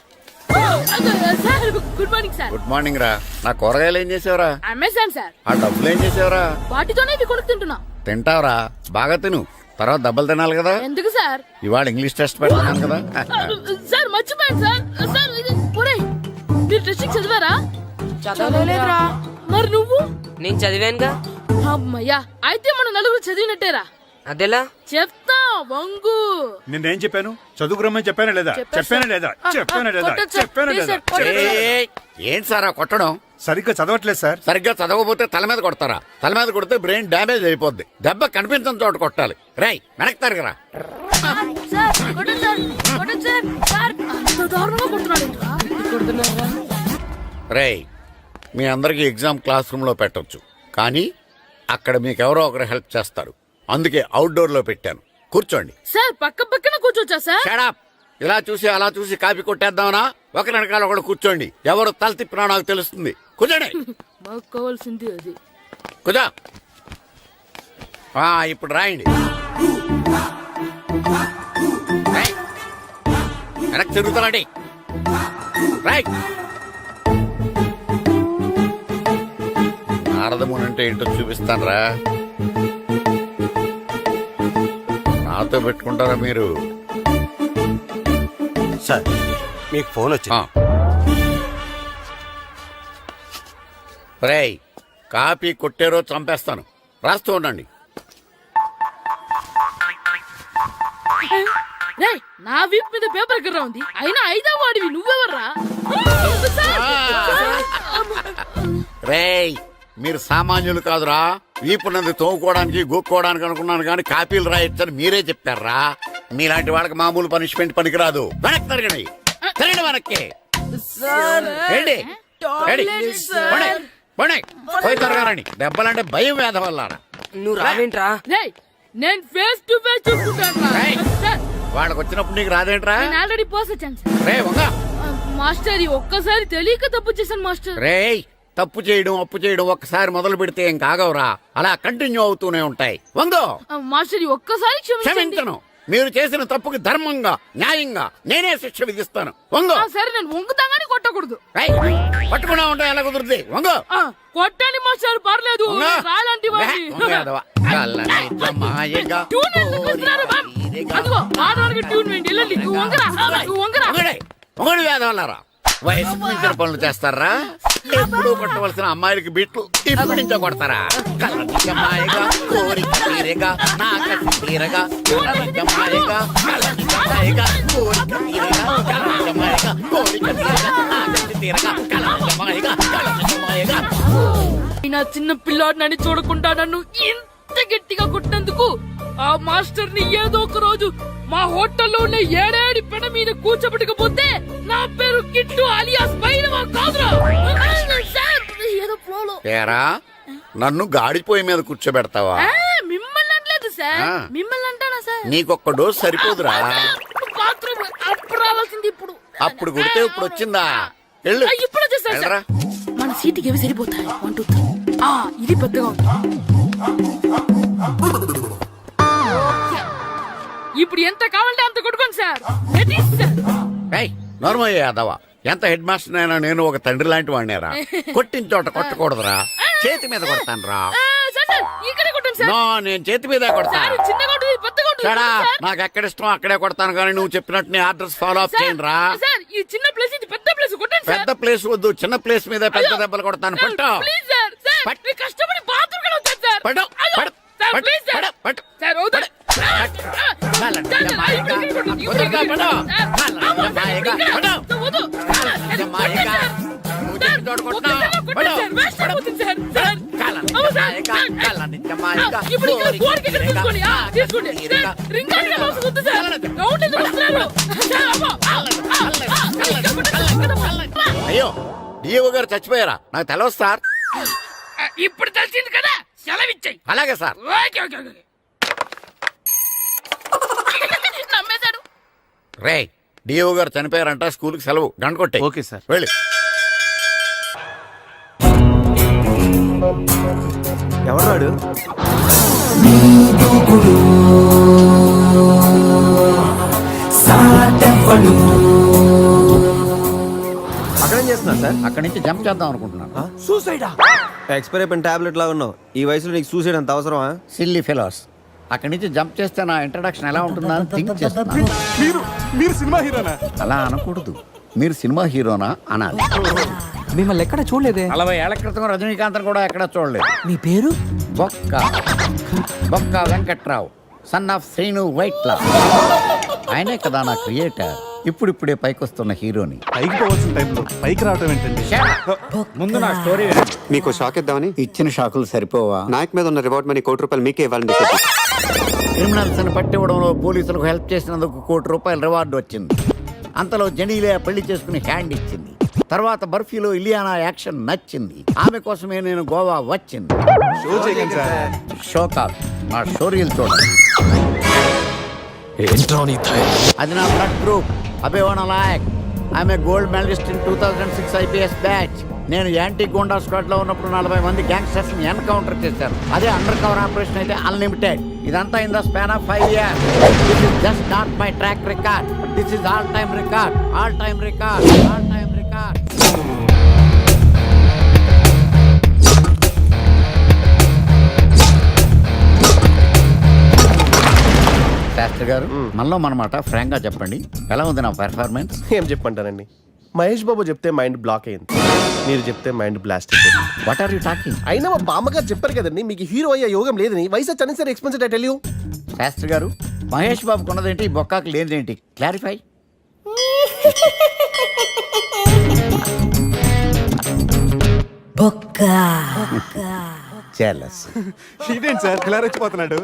sir. Good morning sir. Good morning రా. నా కూరగాయలు ఏం చేసావురా? Amazon sir. ఆ డబ్బులు ఏం చేసావురా? వాటితోనే ఇవి కొనుక్కు తింటున్నా. తింటావురా, బాగా తిను. తర్వాత దెబ్బలు తినాలి కదా. ఎందుకు సార్? ఇవాళ ఇంగ్లీష్ టెస్ట్ పెడతాను కదా. సార్ మర్చిపోయాను సార్. సార్ ఒరేయ్, మీరు టెస్టింగ్ చదివారా? చదవలేదురా. మరి నువ్వు? నేను చదివానుగా. అమ్మయ్యా, అయితే మన నలుగురు చదివినట్టేరా. అదెలా? చెప్తా వంగు. నిన్నేం చెప్పాను? చదువుకురమ్మని చెప్పానా లేదా? చెప్పానా లేదా? చెప్పానా లేదా? కొట్టొచ్చు. చెప్పానా ప్లీజ్ లేదా? సార్, కొట్టొచ్చు. ఏయ్, ఏంటి సార్ ఆ కొట్టడం? సరిగ్గా చదవట్లేదు సార్. సరిగ్గా చదవకపోతే తల మీద కొడతారా? తల మీద కొడితే బ్రెయిన్ డ్యామేజ్ అయిపోద్ది. దెబ్బ కనిపించిన చోట కొట్టాలి. రై వెనక్తారు కదా. సార్ కొట్టండి సార్, కొట్టండి సార్. సార్ అంత దారుణంగా కొడుతున్నాడు. రేయ్, మీ అందరికి ఎగ్జామ్ క్లాస్ రూమ్ లో పెట్టొచ్చు, కానీ అక్కడ మీకు ఎవరో ఒకరు హెల్ప్ చేస్తారు. అందుకే అవుట్డోర్ లో పెట్టాను. కూర్చోండి. సార్ పక్క పక్కన కూర్చోచ్చా సార్? Shut up. ఇలా చూసి అలా చూసి కాపీ కొట్టేద్దామనా? ఒకరి వెనకాల ఒకడు కూర్చోండి. ఎవరు తల తిప్పినా నాకు తెలుస్తుంది. కూర్చోండి. మాకు కావాల్సింది అది. కూర్చో. ఇప్పుడు రాయండి. వెనక్కి తిరుగుతానండి. రైట్. నారదముని అంటే ఏంటో చూపిస్తాను రా. నాతో పెట్టుకుంటారా మీరు? సార్ మీకు ఫోన్ వచ్చింది. రేయ్, కాపీ కొట్టారో చంపేస్తాను. రాస్తూ ఉండండి. రేయ్, నా వీప్ మీద పేపర్ కర్ర ఉంది, అయినా 5వ వాడివి నువ్వెవర్రా? రేయ్, మీరు సామాన్యులు కాదురా. వీపున్నది తోముకోవడానికి గోక్కోవడానికి అనుకున్నాను, కానీ కాపీలు రాయొచ్చని మీరే చెప్పారా. మీలాంటి వాళ్ళకి మామూలు పనిష్మెంట్ పనికిరాదు. వెనక్కి తిరగండి. తిరగండి వెనక్కి. ఏంటి? పోయి తిరగారండి. దెబ్బలంటే భయం వేద వల్ల. నువ్వు రావేంట్రా? రేయ్, నేను ఫేస్ టు ఫేస్ చూసుకుంటాను. వాళ్ళకి వచ్చినప్పుడు నీకు రాదేంట్రా? నేను ఆల్రెడీ పోస్ వచ్చాను సార్. రే వంగా. మాస్టర్, ఈ ఒక్కసారి తెలియక తప్పు చేశాను మాస్టర్. రేయ్, తప్పు చేయడం అప్పు చేయడం ఒక్కసారి మొదలు పెడితే ఏం కాగవరా. అలా కంటిన్యూ అవుతూనే ఉంటాయి. వందో. మాస్టర్, ఈ ఒక్కసారి క్షమించను. మీరు చేసిన తప్పుకి ధర్మంగా న్యాయంగా నేనే శిక్ష విధిస్తాను. వంగో. సరే, నేను వంగుతాగానే కొట్టకూడదు. పట్టుకున్నా ఉంటా ఎలా కుదురుతుంది. వంగో. కొట్టండి మాస్టర్, పర్లేదు. రాలాంటి ట్యూన్ వేయండి. వెళ్ళండి. నువ్వు వంగరా, నువ్వు వంగరా. వంగడి వేదవల్లారా. వయసు మించిన పనులు చేస్తారా? ఎప్పుడు కొట్టవలసిన అమ్మాయిలకి బిట్లు ఇప్పటి నుంచో కొడతారా? కలనిజమాయగా కోరిక తీరగా నా కసి తీరగా కలనిజమాయగా కలనిజమాయగా కోరిక తీరగా కలనిజమాయగా కోరిక తీరగా నా కసి తీరగా కలనిజమాయగా కలనిజమాయగా. నా చిన్న పిల్లాడినని చూడకుండా నన్ను ఇంత గట్టిగా కొట్టినందుకు ఆ మాస్టర్ ని ఏదో ఒక రోజు మా హోటల్లో ఉన్న 7 పెడ మీద కూర్చోబెట్టకపోతే నా పేరు కిట్టు అలియాస్ బైరవా కాదురా. ఏదో ఫ్లోలో. ఏరా, నన్ను గాడిపోయి మీద కూర్చోబెడతావా? మిమ్మల్ని అనలేదు సార్. మిమ్మల్ని అంటానా సార్? నీకొక్క డోస్ సరిపోదురా. బాత్రూమ్ అప్పుడు రావాల్సింది ఇప్పుడు. అప్పుడు కొడితే ఇప్పుడు వచ్చిందా? వెళ్ళు. ఇప్పుడు వచ్చేసా. మన సీటుకి ఏవి సరిపోతాయి? 1 2 3. ఇది పెద్దగా ఉంది. ఇప్పుడు ఎంత కావాలంటే అంత కొట్టుకోండి సార్. Ready sir. నార్మల్ యాదవ ఎంత హెడ్ మాస్టర్ అయినా నేను ఒక తండ్రి లాంటి వాడినేరా. కొట్టిన చోట కొట్టకూడదురా, చేతి మీద కొడతాను రా. సార్ సార్ ఇక్కడే కొట్టండి సార్. నో, నేను చేతి మీద కొడతా. సార్ చిన్నగా ఉంటుంది, పెద్దగా ఉంటుంది చెడా, సార్. నాకు ఎక్కడ ఇష్టం అక్కడే కొడతాను, కానీ నువ్వు చెప్పినట్టు నీ ఆర్డర్స్ ఫాలో అప్ చేయండి రా. సార్ ఈ చిన్న ప్లేస్ ఇది పెద్ద ప్లేస్ కొట్టండి సార్. పెద్ద ప్లేస్ వద్దు, చిన్న ప్లేస్ మీద పెద్ద దెబ్బలు కొడతాను. పట్టు ప్లీజ్ సార్. సార్ పట్టు. మీరు కష్టపడి బాత్రూమ్ కూడా వచ్చారు సార్. పట్టు అయ్యో, పట్టు సార్ పట్టు, ప్లీజ్ సార్. పట్టు, పట్టు. సార్ వద్దు. అయ్యో, డిఓ గారు చచ్చిపోయారా? నాకు తెలవదు సార్. ఇప్పుడు తెలిసింది కదా, సెలవిచ్చాయి. అలాగే సార్. Okay okay okay. నమ్మేశాడు. రే, డిఓ గారు చనిపోయారంట, స్కూల్కి సెలవు. గంట కొట్టే. Okay sir. వెళ్ళి. ఎవరాడు? అక్కడేం చేస్తున్నా సార్? అక్కడి నుంచి జంప్ చేద్దాం అనుకుంటున్నాను. సూసైడా? ఎక్స్పైర్ అయిపోయిన టాబ్లెట్ లాగా ఉన్నావు. ఈ వయసులో నీకు సూసైడ్ అంత అవసరమా? Silly fellows. అక్కడి నుంచి జంప్ చేస్తే నా ఇంట్రడక్షన్ ఎలా ఉంటుందా అని థింక్ చేస్తున్నా. మీరు సినిమా హీరోనా? అలా అనకూడదు, మీరు సినిమా హీరోనా అనాలి. మిమ్మల్ని ఎక్కడ చూడలేదే. 40 ఏళ్ల క్రితం రజనీకాంత్ కూడా ఎక్కడ చూడలేదు. మీ పేరు? బొక్క బొక్క వెంకట్రావు, సన్ ఆఫ్ శ్రీను వైట్లా. ఆయనే కదా నా క్రియేటర్. ఇప్పుడిప్పుడే పైకొస్తున్న హీరోని. పైకి పోవాల్సిన టైంలో పైకి రావటం ఏంటండి? ముందు నా స్టోరీ మీకు షాక్ ఇద్దామని. ఇచ్చిన షాకులు సరిపోవా? నాయక్ మీద ఉన్న రివార్డ్ మనీ ₹1 మీకే ఇవ్వాలని డిసైడ్. క్రిమినల్స్ ని పట్టివ్వడంలో పోలీసులకు హెల్ప్ చేసినందుకు ₹1 రివార్డు వచ్చింది. అంతలో జనీలే పెళ్లి చేసుకుని హ్యాండ్ ఇచ్చింది. తర్వాత బర్ఫీలో ఇలియానా యాక్షన్ నచ్చింది. ఆమె కోసమే నేను గోవా వచ్చింది. షో చేయకండి సార్. షో కాదు, నా స్టోరీలు చూడండి. అది నా బ్లడ్ గ్రూప్. అభివన లాయక్. ఆమె gold medalist in 2006 IPS batch. నేను యాంటీ గోండా స్క్వాడ్ లో ఉన్నప్పుడు 40 మంది గ్యాంగ్స్టర్స్ ని ఎన్కౌంటర్ చేశారు. అదే అండర్ కవర్ ఆపరేషన్ అయితే అన్లిమిటెడ్. ఇదంతా in the span of 5 years. This is just not my track record. This is all time record. All time record. All time record. Shastri గారు, మనలో మనమాట ఫ్రాంక్ గా చెప్పండి, ఎలా ఉంది నా పెర్ఫార్మెన్స్? ఏం చెప్పంటానండి, మహేష్ బాబు చెప్తే మైండ్ బ్లాక్ అయింది, మీరు చెప్తే మైండ్ బ్లాస్ట్ అయిపోయింది. What are you talking? అయినా మా బామ్మగారు చెప్పారు కదండి, మీకు హీరో అయ్యే యోగం లేదని. వయసు సరే ఎక్స్పెన్సివ్ టెల్ యూ. శాస్త్రి గారు, మహేష్ బాబుకు ఉన్నదేంటి, బొక్కాకి లేనిదేంటి? క్లారిఫై. చెల్లస్. ఇదేంటి సార్ ఇలా రెచ్చిపోతున్నాడు?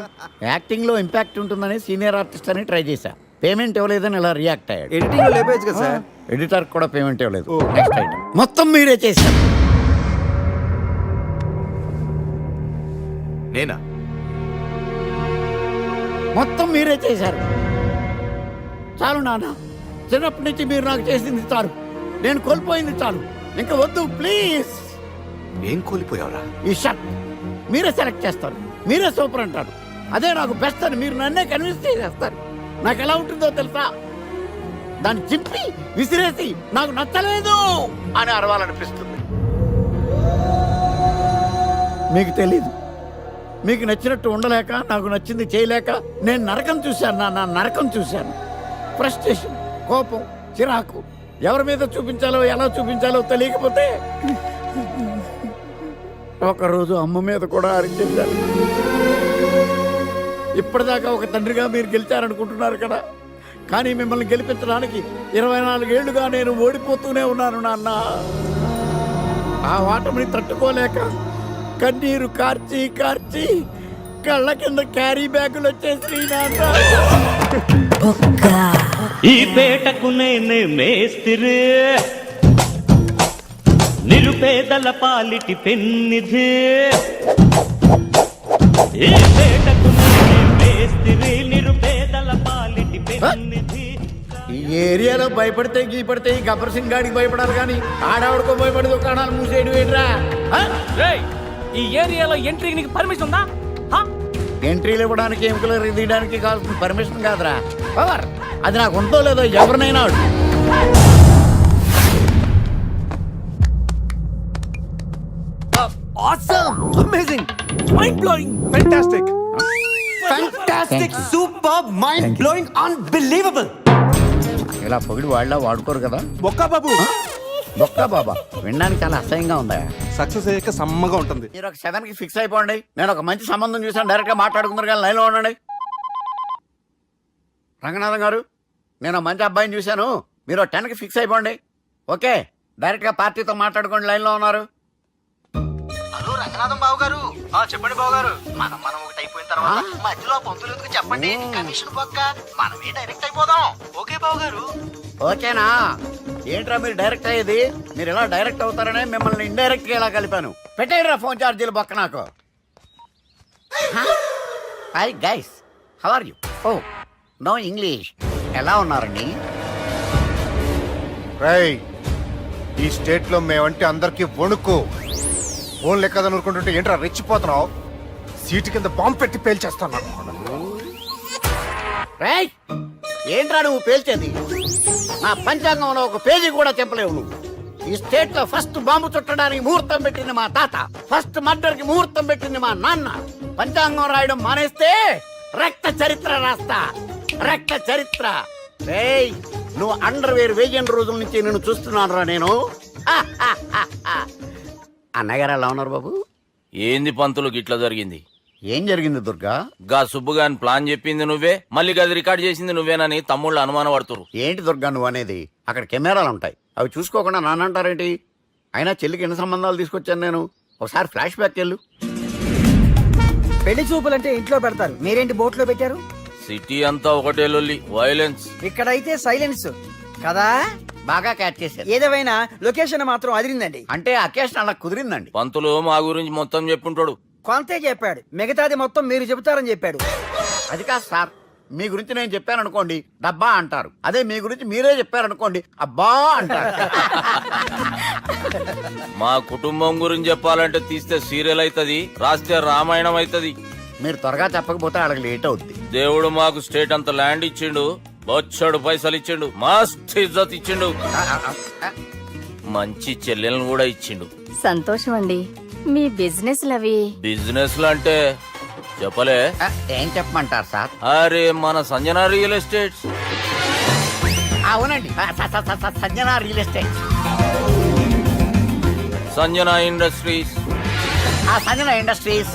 యాక్టింగ్ లో ఇంపాక్ట్ ఉంటుందని సీనియర్ ఆర్టిస్ట్ అని ట్రై చేశా. పేమెంట్ ఇవ్వలేదని ఇలా రియాక్ట్ అయ్యాడు. ఎడిటింగ్ లో లేపేయచ్చు కదా సార్. ఎడిటర్ కూడా పేమెంట్ ఇవ్వలేదు. Next item. మొత్తం మీరే చేశారు. నేనా? మొత్తం మీరే చేశారు. చాలు నాన్న, చిన్నప్పటి నుంచి మీరు నాకు చేసింది చాలు. నేను కోల్పోయింది చాలు. ఇంకా వద్దు ప్లీజ్. ఏం కోల్పోయావురా? ఈ షర్ట్ మీరే సెలెక్ట్ చేస్తారు, మీరే సూపర్ అంటారు. అదే నాకు బెస్ట్ అని మీరు నన్నే కన్విన్స్ చేసేస్తారు. నాకు ఎలా ఉంటుందో తెలుసా? దాన్ని చింపి విసిరేసి నాకు నచ్చలేదు అని అరవాలనిపిస్తుంది. మీకు తెలీదు, మీకు నచ్చినట్టు ఉండలేక, నాకు నచ్చింది చేయలేక నేను నరకం చూశాను. నా నరకం చూశాను. ఫ్రస్ట్రేషన్, కోపం, చిరాకు, ఎవరి మీద చూపించాలో ఎలా చూపించాలో తెలియకపోతే ఒకరోజు అమ్మ మీద కూడా అరిచేశాను. ఇప్పటిదాకా ఒక తండ్రిగా మీరు గెలిచారనుకుంటున్నారు కదా, కానీ మిమ్మల్ని గెలిపించడానికి 24 ఏళ్లుగా నేను ఓడిపోతూనే ఉన్నాను నాన్న. ఆ ఓటమిని తట్టుకోలేక కన్నీరు కార్చి కార్చి కళ్ళ కింద క్యారీ బ్యాగులు వచ్చేసి నాన్న. ఈ పేటకు నేనే మేస్తిరి, నిరుపేదల పాలిటి పెన్నిధి. ఈ పేటకు నేనే మేస్తిరి, నిరుపేదల పాలిటి పెన్నిధి. ఈ ఏరియాలో భయపడితే గీపడితే ఈ గబ్బర్ సింగ్ గాడికి భయపడాలి, కానీ ఆడవాడికో భయపడి దుకాణాలు మూసేయడం ఏంట్రా? ఈ ఏరియాలో ఎంట్రీకి నీకు పర్మిషన్ ఉందా హా? ఎంట్రీలు ఇవ్వడానికి ఎముకలు తీయడానికి కావాల్సిన పర్మిషన్ కాదురా, పవర్. అది నాకు ఉందో లేదో ఎవరినైనా అడుగు. Amazing, mind blowing, fantastic, fantastic, super, mind blowing, unbelievable. ఇలా పొగిడి వాళ్ళ వాడుకోరు కదా. బొక్క బాబు. బొక్క బాబా వినడానికి చాలా అసహ్యంగా ఉందా? సక్సెస్ అయ్యాక సమ్మగా ఉంటుంది. మీరు ఒక 7 కి ఫిక్స్ అయిపోండి. నేను ఒక మంచి సంబంధం చూసాను, డైరెక్ట్ గా మాట్లాడుకుందరు కానీ లైన్లో ఉండండి. రంగనాథం గారు, నేను ఒక మంచి అబ్బాయిని చూశాను, మీరు 10 కి ఫిక్స్ అయిపోండి. ఓకే, డైరెక్ట్ గా పార్టీతో మాట్లాడుకోండి. లైన్లో ఉన్నారు. హలో రంగనాథం బాబు గారు. చెప్పండి బాబు గారు. మనం ఒకటి అయిపోయిన తర్వాత మధ్యలో పంతులు ఎందుకు చెప్పండి, కమిషన్ పక్క మనమే డైరెక్ట్ అయిపోదాం. ఓకే బాబు గారు. ఓకేనా? ఏంట్రా మీరు డైరెక్ట్ అయ్యేది? మీరు ఇలా డైరెక్ట్ అవుతారనే మిమ్మల్ని ఇండైరెక్ట్ గా ఇలా కలిపాను. పెట్టేయరా ఫోన్ ఛార్జీలు బొక్క నాకు. Hi guys, how are you? Oh no English. ఎలా ఉన్నారండి? రేయ్, ఈ స్టేట్ లో మేమంటే అందరికి వణుకు. ఫోన్ లెక్క అనుకుంటుంటే ఏంట్రా రెచ్చిపోతున్నావు? సీటు కింద బాంబు పెట్టి పేల్చేస్తాను. రేయ్, ఏంట్రా నువ్వు పేల్చేది? నా పంచాంగంలో ఒక పేజీ కూడా చెప్పలేవు నువ్వు. ఈ స్టేట్ లో ఫస్ట్ బాంబు చుట్టడానికి ముహూర్తం పెట్టింది మా తాత, ఫస్ట్ మర్డర్ కి ముహూర్తం పెట్టింది మా నాన్న. పంచాంగం రాయడం మానేస్తే రక్త చరిత్ర రాస్తా, రక్త చరిత్ర. రేయ్, నువ్వు అండర్వేర్ వేయని రోజుల నుంచి నేను చూస్తున్నాను రా నేను. అన్నగారు ఎలా ఉన్నారు బాబు? ఏంది పంతులు గిట్లా జరిగింది? ఏం జరిగింది దుర్గా? గా సుబ్బుగాని ప్లాన్ చెప్పింది నువ్వే, మళ్ళీ గది రికార్డ్ చేసింది నువ్వేనని తమ్ముళ్ళు అనుమానం పడుతురు. ఏంటి దుర్గా నువ్వు అనేది? అక్కడ కెమెరాలు ఉంటాయి, అవి చూసుకోకుండా నానంటారేంటి? అయినా చెల్లికి ఎన్ని సంబంధాలు తీసుకొచ్చాను నేను. ఒకసారి ఫ్లాష్ బ్యాక్ వెళ్ళు. పెళ్లి చూపులంటే ఇంట్లో పెడతారు, మీరేంటి బోట్లో పెట్టారు? సిటీ అంతా ఒకటే లొల్లి, వైలెన్స్. ఇక్కడైతే సైలెన్స్ కదా. బాగా క్యాచ్ చేశారు. ఏదేమైనా లొకేషన్ మాత్రం అదిరిందండి. అంటే అకేషన్ అలా కుదిరిందండి. పంతులు మా గురించి మొత్తం చెప్పుంటాడు. కొంతే చెప్పాడు, మిగతాది మొత్తం మీరు చెబుతారని చెప్పాడు. అది కాదు సార్, మీ గురించి నేను చెప్పాను అనుకోండి డబ్బా అంటారు, అదే మీ గురించి మీరే చెప్పారనుకోండి అబ్బా అంటారు. మా కుటుంబం గురించి చెప్పాలంటే తీస్తే సీరియల్ అవుతుంది, రాస్తే రామాయణం అవుతుంది. మీరు త్వరగా చెప్పకపోతే వాళ్ళకి లేట్ అవుద్ది. దేవుడు మాకు స్టేట్ అంత ల్యాండ్ ఇచ్చిండు, బొచ్చడు పైసలు ఇచ్చిండు, మస్త్ ఇజ్జత్ ఇచ్చిండు, మంచి చెల్లెలను కూడా ఇచ్చిండు. సంతోషం అండి. మీ బిజినెస్ లవి బిజినెస్ అంటే చెప్పలే. ఏం చెప్పమంటారు సార్? అరే మన సంజన రియల్ ఎస్టేట్స్. అవునండి, Sanjana real estate, Sanjana industries, Sanjana industries.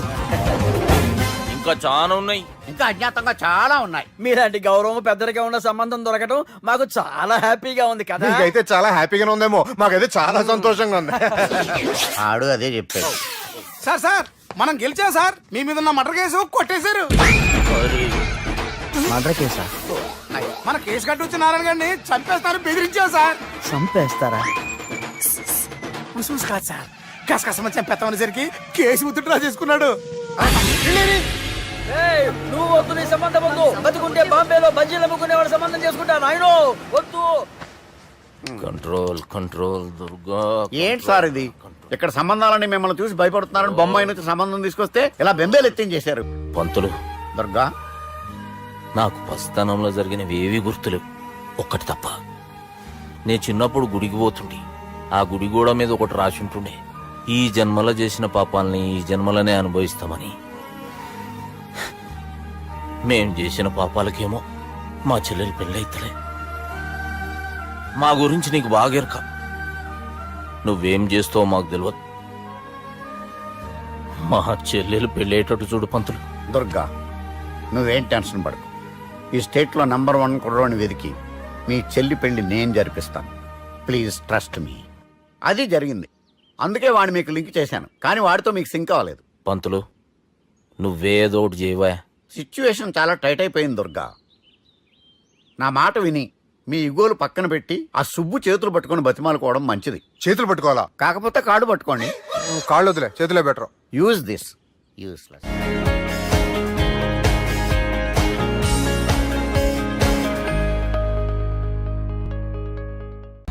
ఇంకా చాలా ఉన్నాయి, ఇంకా అజ్ఞాతంగా చాలా ఉన్నాయి. మీలాంటి గౌరవం పెద్దరిగా ఉన్న సంబంధం దొరకడం మాకు చాలా హ్యాపీగా ఉంది కదా. నీకైతే చాలా హ్యాపీగానే ఉందేమో, మాకైతే చాలా సంతోషంగా ఉంది. ఆడు అదే చెప్పాడు. సార్ సార్, మనం గెలిచాం సార్. మీ మీద ఉన్న మర్డర్ కేసు కొట్టేశారు. మర్డర్ కేసా? మన కేసు కట్టి వచ్చి నారాయణ గారిని చంపేస్తారు బెదిరించాం సార్. చంపేస్తారా? చూసి కాదు సార్, కసకసమ చంపేస్తామనేసరికి కేసు ఉత్తుట్రా చేసుకున్నాడు. నువ్వు వద్దు, నీ సంబంధం వద్దు. బతుకుంటే బాంబేలో బజ్జీలు అమ్ముకునే వాడు సంబంధం చేసుకుంటా నాయనో, వద్దు. Control control Durga. ఏంటి సార్ ఇది? ఇక్కడ సంబంధాలని మిమ్మల్ని చూసి భయపడుతున్నారని బొమ్మాయి నుంచి సంబంధం తీసుకొస్తే ఇలా బెంబేలు ఎత్తించేశారు. పంతులు, దుర్గా, నాకు పసితనంలో జరిగినవి ఏవి గుర్తులేవు, ఒక్కటి తప్ప. నేను చిన్నప్పుడు గుడికి పోతుండే, ఆ గుడి గోడ మీద ఒకటి రాసి ఉంటుండే, ఈ జన్మలో చేసిన పాపాలని ఈ జన్మలనే అనుభవిస్తామని. మేం చేసిన పాపాలకేమో మా చెల్లెలు పెళ్ళైతలే. మా గురించి నీకు బాగెరక, నువ్వేం చేస్తావో మాకు తెలియదు. మా చెల్లెలు పెళ్ళేటట్టు చూడు పంతులు. దుర్గా, నువ్వేం టెన్షన్ పడకు. ఈ స్టేట్లో నంబర్ 1 కుర్రోని వెతికి మీ చెల్లి పెళ్లి నేను జరిపిస్తాను. Please trust me. అది జరిగింది, అందుకే వాడిని మీకు లింక్ చేశాను, కానీ వాడితో మీకు సింక్ అవ్వలేదు. పంతులు, నువ్వేదో ఒకటి చేయవా. సిచ్యువేషన్ చాలా టైట్ అయిపోయింది దుర్గా. నా మాట విని మీ ఇగోలు పక్కన పెట్టి ఆ సుబ్బు చేతులు పట్టుకొని బతిమాలుకోవడం మంచిది. చేతులు పట్టుకోవాలా? కాకపోతే కాడు పట్టుకోండి. కాళ్ళు వదిలే, చేతులే బెటర్. Use this useless.